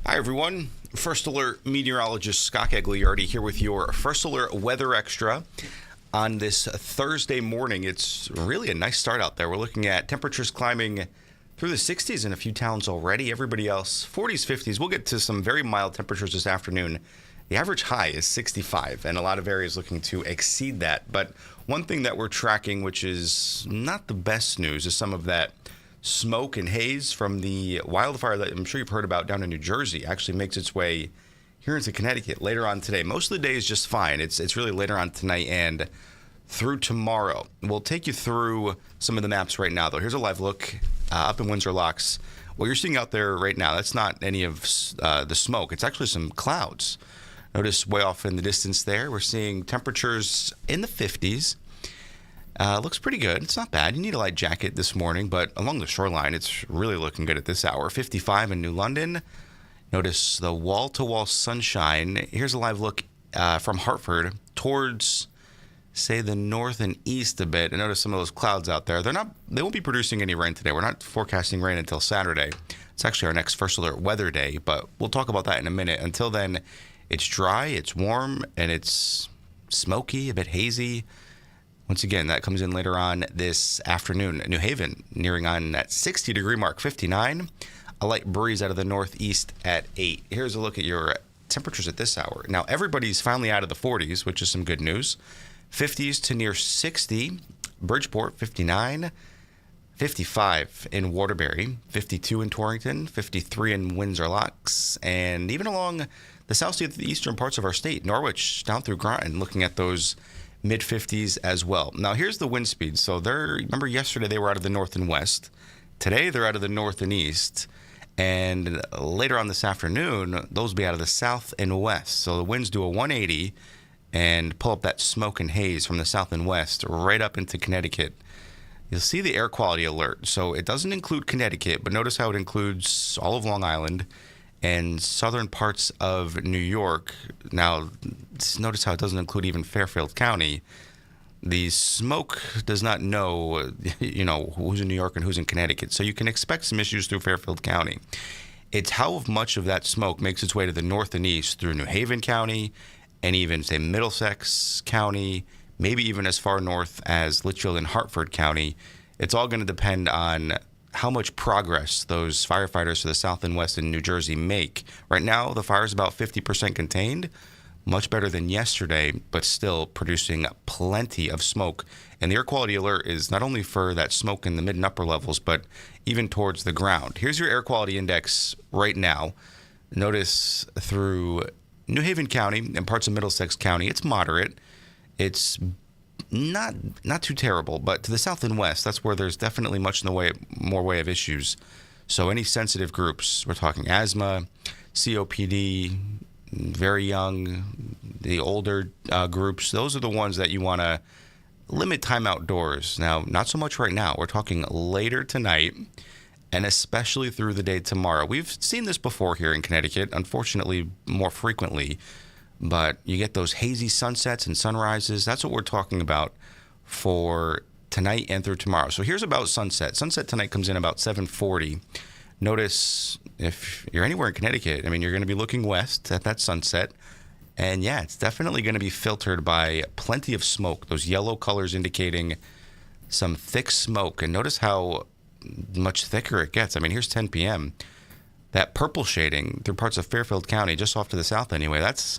Hi, everyone. First Alert Meteorologist Scott Gagliardi here with your First Alert Weather Extra on this Thursday morning. It's really a nice start out there. We're looking at temperatures climbing through the 60s in a few towns already. Everybody else, 40s, 50s. We'll get to some very mild temperatures this afternoon. The average high is 65, and a lot of areas looking to exceed that. But one thing that we're tracking, which is not the best news, is some of that smoke and haze from the wildfire that I'm sure you've heard about down in New Jersey actually makes its way here into Connecticut later on today. Most of the day is just fine. It's really later on tonight and through tomorrow. We'll take you through some of the maps right now, though. Here's a live look up in Windsor Locks. What you're seeing out there right now, that's not any of the smoke. It's actually some clouds. Notice way off in the distance there, we're seeing temperatures in the 50s. Looks pretty good. It's not bad. You need a light jacket this morning, but along the shoreline, it's really looking good at this hour. 55 in New London. Notice the wall-to-wall sunshine. Here's a live look from Hartford towards, say, the north and east a bit. And notice some of those clouds out there. They won't be producing any rain today. We're not forecasting rain until Saturday. It's actually our next First Alert weather day, but we'll talk about that in a minute. Until then, it's dry, it's warm, and it's smoky, a bit hazy. Once again, that comes in later on this afternoon. New Haven nearing on that 60-degree mark, 59. A light breeze out of the northeast at 8. Here's a look at your temperatures at this hour. Now, everybody's finally out of the 40s, which is some good news. 50s to near 60. Bridgeport, 59. 55 in Waterbury. 52 in Torrington. 53 in Windsor Locks. And even along the southeastern parts of our state, Norwich down through Groton, looking at those mid-50s as well. Now, here's the wind speed. So remember yesterday they were out of the north and west. Today they're out of the north and east. And later on this afternoon, those will be out of the south and west. So the winds do a 180 and pull up that smoke and haze from the south and west right up into Connecticut. You'll see the air quality alert. So it doesn't include Connecticut, but notice how it includes all of Long Island and southern parts of New York. Now, notice how it doesn't include even Fairfield County. The smoke does not know, who's in New York and who's in Connecticut. So you can expect some issues through Fairfield County. It's how much of that smoke makes its way to the north and east through New Haven County and even, say, Middlesex County, maybe even as far north as Litchfield and Hartford County. It's all going to depend on how much progress those firefighters to the south and west in New Jersey make. Right now, the fire is about 50% contained, much better than yesterday, but still producing plenty of smoke. And the air quality alert is not only for that smoke in the mid and upper levels, but even towards the ground. Here's your air quality index right now. Notice through New Haven County and parts of Middlesex County, it's moderate. It's not too terrible, but to the south and west, that's where there's definitely much in the more way of issues. So any sensitive groups, we're talking asthma, COPD, very young, the older groups, those are the ones that you want to limit time outdoors. Now, not so much right now. We're talking later tonight and especially through the day tomorrow. We've seen this before here in Connecticut, unfortunately more frequently. But you get those hazy sunsets and sunrises. That's what we're talking about for tonight and through tomorrow. So here's about sunset. Sunset tonight comes in about 7:40. Notice if you're anywhere in Connecticut, you're going to be looking west at that sunset. And yeah, it's definitely going to be filtered by plenty of smoke. Those yellow colors indicating some thick smoke. And notice how much thicker it gets. Here's 10 p.m. That purple shading through parts of Fairfield County, just off to the south anyway, that's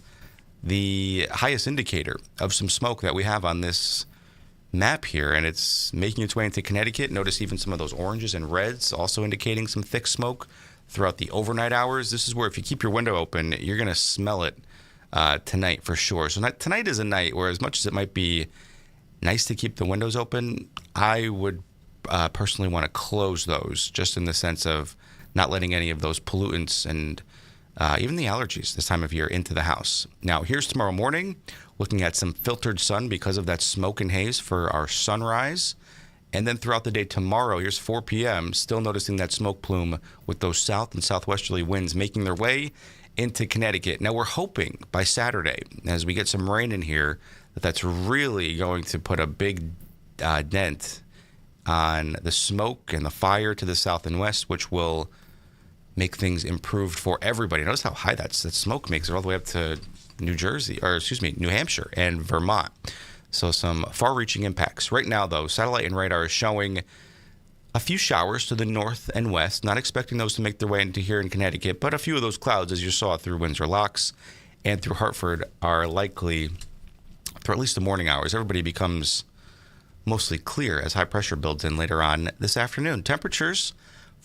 the highest indicator of some smoke that we have on this map here, and it's making its way into Connecticut. Notice even some of those oranges and reds also indicating some thick smoke throughout the overnight hours. This is where if you keep your window open, you're going to smell it tonight for sure. So tonight is a night where, as much as it might be nice to keep the windows open, I would personally want to close those, just in the sense of not letting any of those pollutants and even the allergies this time of year into the house. Now, here's tomorrow morning, looking at some filtered sun because of that smoke and haze for our sunrise. And then throughout the day tomorrow, here's 4 p.m., still noticing that smoke plume with those south and southwesterly winds making their way into Connecticut. Now, we're hoping by Saturday, as we get some rain in here, that's really going to put a big dent on the smoke and the fire to the south and west, which will make things improved for everybody. Notice how high that smoke makes it all the way up to New Hampshire and Vermont. So some far-reaching impacts. Right now, though, satellite and radar is showing a few showers to the north and west. Not expecting those to make their way into here in Connecticut, but a few of those clouds, as you saw through Windsor Locks and through Hartford, are likely for at least the morning hours. Everybody becomes mostly clear as high pressure builds in later on this afternoon. Temperatures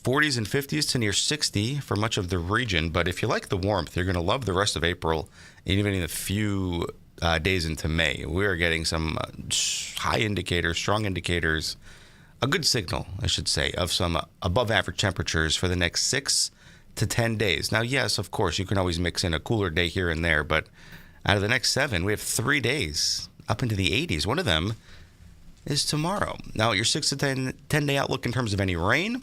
40s and 50s to near 60 for much of the region. But if you like the warmth, you're going to love the rest of April and even in a few days into May. We are getting some high indicators, strong indicators, a good signal, I should say, of some above average temperatures for the next 6 to 10 days. Now, yes, of course, you can always mix in a cooler day here and there, but out of the next 7, we have 3 days up into the 80s. One of them is tomorrow. Now, your 6 to 10 day outlook in terms of any rain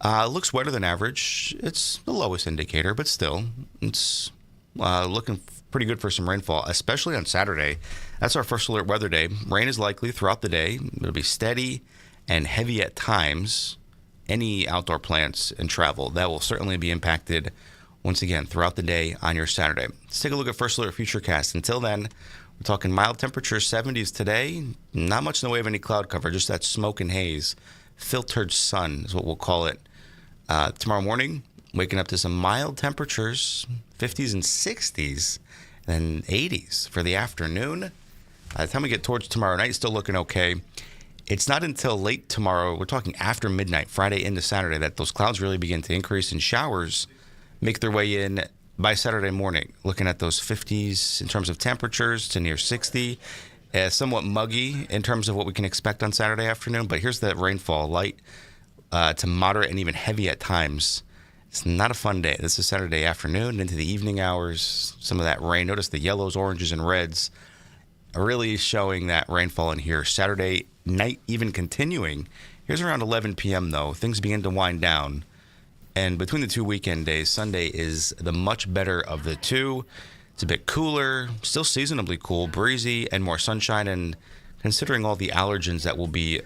looks wetter than average. It's the lowest indicator, but still, it's looking pretty good for some rainfall, especially on Saturday. That's our first alert weather day. Rain is likely throughout the day. It'll be steady and heavy at times. Any outdoor plants and travel, that will certainly be impacted once again throughout the day on your Saturday. Let's take a look at first alert futurecast. Until then, we're talking mild temperatures, 70s today. Not much in the way of any cloud cover, just that smoke and haze. Filtered sun is what we'll call it. Tomorrow morning, waking up to some mild temperatures, 50s and 60s, and 80s for the afternoon. By the time we get towards tomorrow night, still looking okay. It's not until late tomorrow, we're talking after midnight, Friday into Saturday, that those clouds really begin to increase and showers make their way in by Saturday morning. Looking at those 50s in terms of temperatures to near 60. Somewhat muggy in terms of what we can expect on Saturday afternoon, but here's that rainfall, light to moderate and even heavy at times. It's not a fun day. This is Saturday afternoon into the evening hours. Some of that rain. Notice the yellows, oranges, and reds are really showing that rainfall in here. Saturday night even continuing. Here's around 11 p.m. though. Things begin to wind down. And between the 2 weekend days, Sunday is the much better of the two. It's a bit cooler, still seasonably cool, breezy, and more sunshine. And considering all the allergens that will be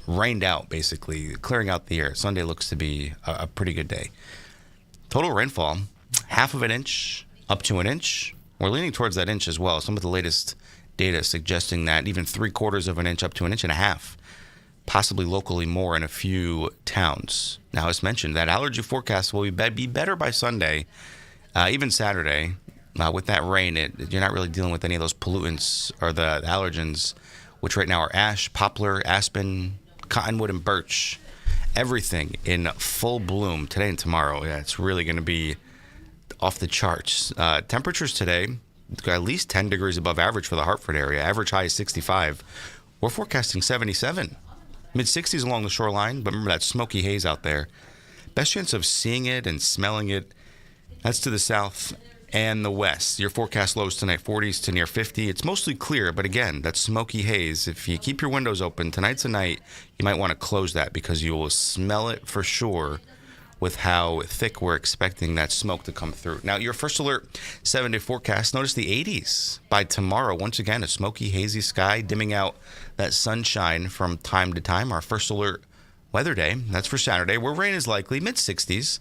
rained out, basically, clearing out the air, Sunday looks to be a pretty good day. Total rainfall, 1/2 inch up to 1 inch. We're leaning towards that inch as well. Some of the latest data suggesting that even 3/4 inch up to 1.5 inches, possibly locally more in a few towns. Now, as mentioned, that allergy forecast will be better by Sunday, even Saturday. With that rain, you're not really dealing with any of those pollutants or the allergens, which right now are ash, poplar, aspen, cottonwood, and birch. Everything in full bloom today and tomorrow. Yeah, it's really going to be off the charts. Temperatures today, at least 10 degrees above average for the Hartford area. Average high is 65. We're forecasting 77. Mid-60s along the shoreline, but remember that smoky haze out there. Best chance of seeing it and smelling it, that's to the south and the west. Your forecast lows tonight, 40s to near 50. It's mostly clear, but again, that smoky haze. If you keep your windows open, tonight's a night you might want to close that because you will smell it for sure with how thick we're expecting that smoke to come through. Now, your first alert 7-day forecast, notice the 80s by tomorrow. Once again, a smoky, hazy sky, dimming out that sunshine from time to time. Our first alert weather day, that's for Saturday, where rain is likely, mid-60s.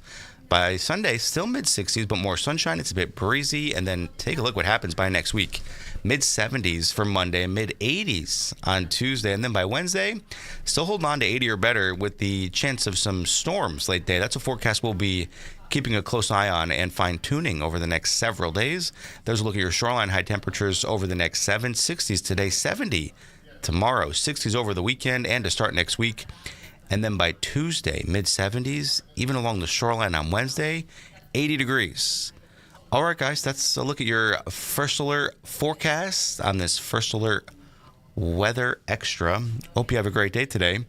By Sunday, still mid-60s, but more sunshine. It's a bit breezy. And then take a look what happens by next week. Mid-70s for Monday, mid-80s on Tuesday. And then by Wednesday, still holding on to 80 or better with the chance of some storms late day. That's a forecast we'll be keeping a close eye on and fine-tuning over the next several days. There's a look at your shoreline high temperatures over the next 7. 60s today, 70 tomorrow, 60s over the weekend and to start next week. And then by Tuesday, mid-70s, even along the shoreline on Wednesday, 80 degrees. All right, guys, that's a look at your first alert forecast on this first alert weather extra. Hope you have a great day today.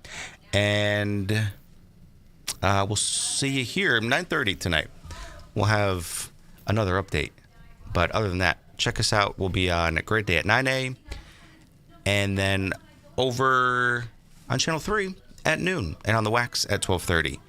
And we'll see you here at 9:30 tonight. We'll have another update. But other than that, check us out. We'll be on a great day at 9 a.m. And then over on Channel 3 at noon and on the Wax at 12:30.